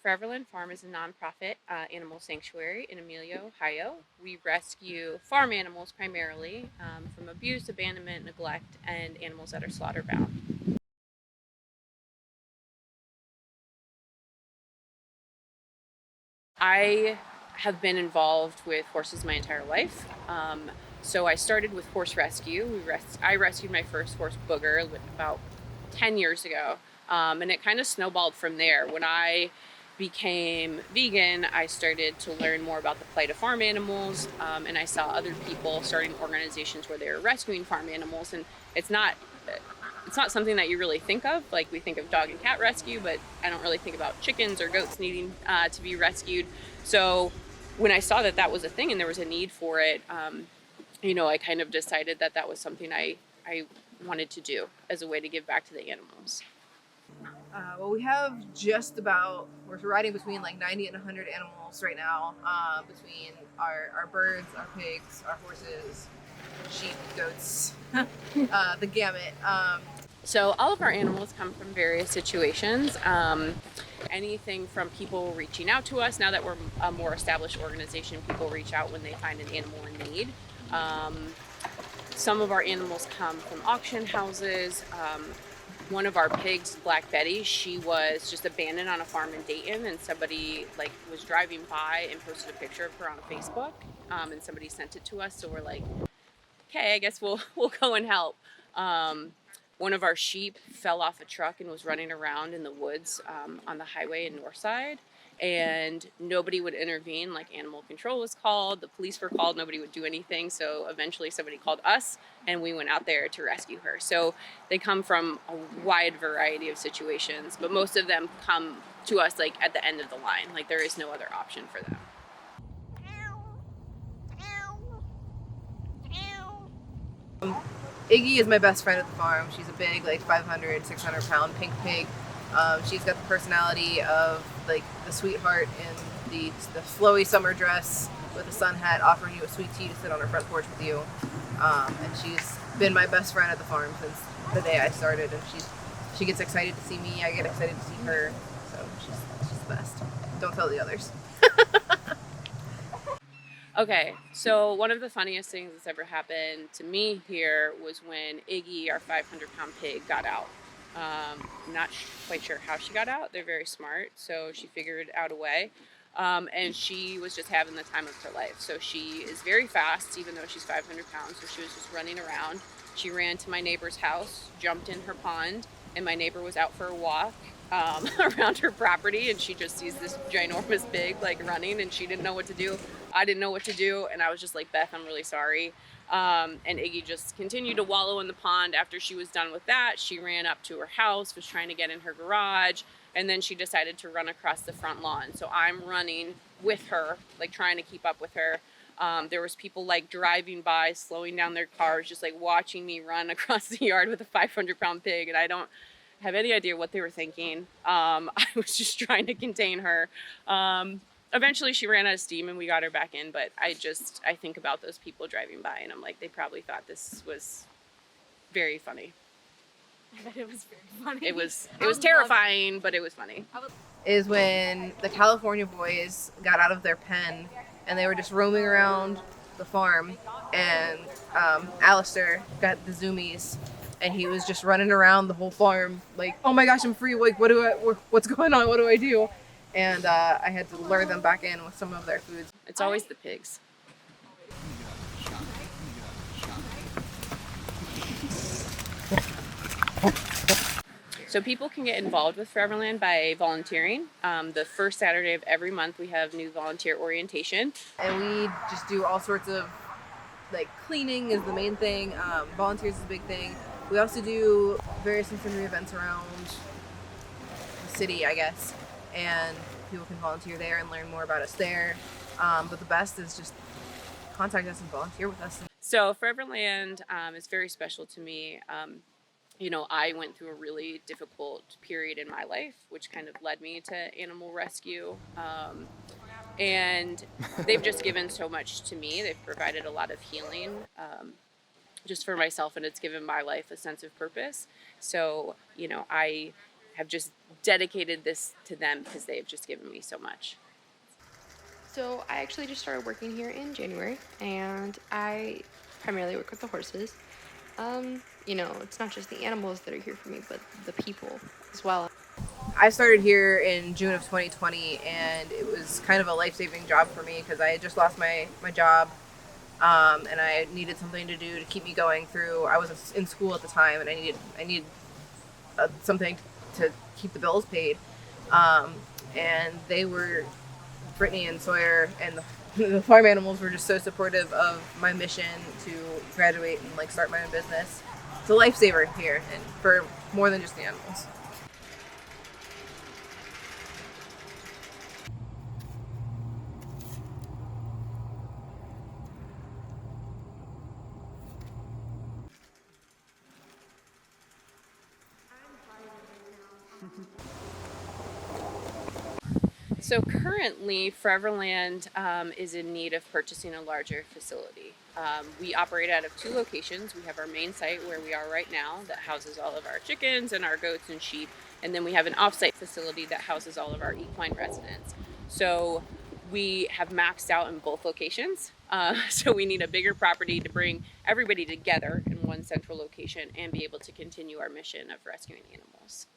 Foreverland Farm is a nonprofit animal sanctuary in Amelia, Ohio. We rescue farm animals primarily from abuse, abandonment, neglect, and animals that are slaughter bound. I have been involved with horses my entire life. So I started with horse rescue. I rescued my first horse, Booger, about 10 years ago. And it kind of snowballed from there. When I became vegan, I started to learn more about the plight of farm animals, and I saw other people starting organizations where they were rescuing farm animals. And it's not something that you really think of. Like, we think of dog and cat rescue, but I don't really think about chickens or goats needing to be rescued. So when I saw that that was a thing and there was a need for it, I kind of decided that that was something I wanted to do as a way to give back to the animals. Well, we have we're riding between like 90 and 100 animals right now, between our birds, our pigs, our horses, sheep, goats, the gamut. So all of our animals come from various situations. Anything from people reaching out to us. Now that we're a more established organization, people reach out when they find an animal in need. Some of our animals come from auction houses. One of our pigs, Black Betty, she was just abandoned on a farm in Dayton, and somebody was driving by and posted a picture of her on Facebook, and somebody sent it to us. So we're like, okay, I guess we'll go and help. One of our sheep fell off a truck and was running around in the woods on the highway in Northside, and nobody would intervene. Like, animal control was called, the police were called, nobody would do anything. So eventually somebody called us and we went out there to rescue her. So they come from a wide variety of situations, but most of them come to us like at the end of the line. Like, there is no other option for them. Iggy is my best friend at the farm. She's a big, 500, 600 pound pink pig. She's got the personality of like the sweetheart in the flowy summer dress with a sun hat, offering you a sweet tea to sit on her front porch with you. And she's been my best friend at the farm since the day I started. And she gets excited to see me. I get excited to see her. So she's the best. Don't tell the others. Okay, so one of the funniest things that's ever happened to me here was when Iggy, our 500-pound pig, got out. Not quite sure how she got out. They're very smart, so she figured out a way. And she was just having the time of her life. So she is very fast, even though she's 500 pounds. So she was just running around. She ran to my neighbor's house, jumped in her pond, and my neighbor was out for a walk around her property, and she just sees this ginormous pig running, and she didn't know what to do. I didn't know what to do, and I was just like, Beth, I'm really sorry. And Iggy just continued to wallow in the pond. After she was done with that, she ran up to her house, was trying to get in her garage, and then she decided to run across the front lawn. So I'm running with her, trying to keep up with her. There was people driving by, slowing down their cars, just watching me run across the yard with a 500-pound pig, and I don't have any idea what they were thinking. I was just trying to contain her. Eventually she ran out of steam and we got her back in, but I think about those people driving by and I'm like, they probably thought this was very funny. I bet it was very funny. It was terrifying, but it was funny. Is when the California boys got out of their pen and they were just roaming around the farm, and Alistair got the zoomies and he was just running around the whole farm like, oh my gosh, I'm free, what's going on, what do I do? And I had to lure them back in with some of their foods. It's always the pigs. So people can get involved with Foreverland by volunteering. The first Saturday of every month we have new volunteer orientation. And we just do all sorts of, cleaning is the main thing. Volunteers is a big thing. We also do various infantry events around the city, I guess. And people can volunteer there and learn more about us there. But the best is just contact us and volunteer with us. So Foreverland is very special to me. I went through a really difficult period in my life, which kind of led me to animal rescue. And they've just given so much to me. They've provided a lot of healing just for myself, and it's given my life a sense of purpose. So, I have just dedicated this to them because they've just given me so much. So I actually just started working here in January, and I primarily work with the horses. It's not just the animals that are here for me, but the people as well. I started here in June of 2020, and it was kind of a life-saving job for me because I had just lost my job, and I needed something to do to keep me going through. I was in school at the time, and I needed something to keep the bills paid. And they were, Brittany and Sawyer and the farm animals were just so supportive of my mission to graduate and like start my own business. It's a lifesaver here, and for more than just the animals. So currently, Foreverland is in need of purchasing a larger facility. We operate out of 2 locations. We have our main site where we are right now that houses all of our chickens and our goats and sheep. And then we have an off-site facility that houses all of our equine residents. So we have maxed out in both locations. So we need a bigger property to bring everybody together in one central location and be able to continue our mission of rescuing animals.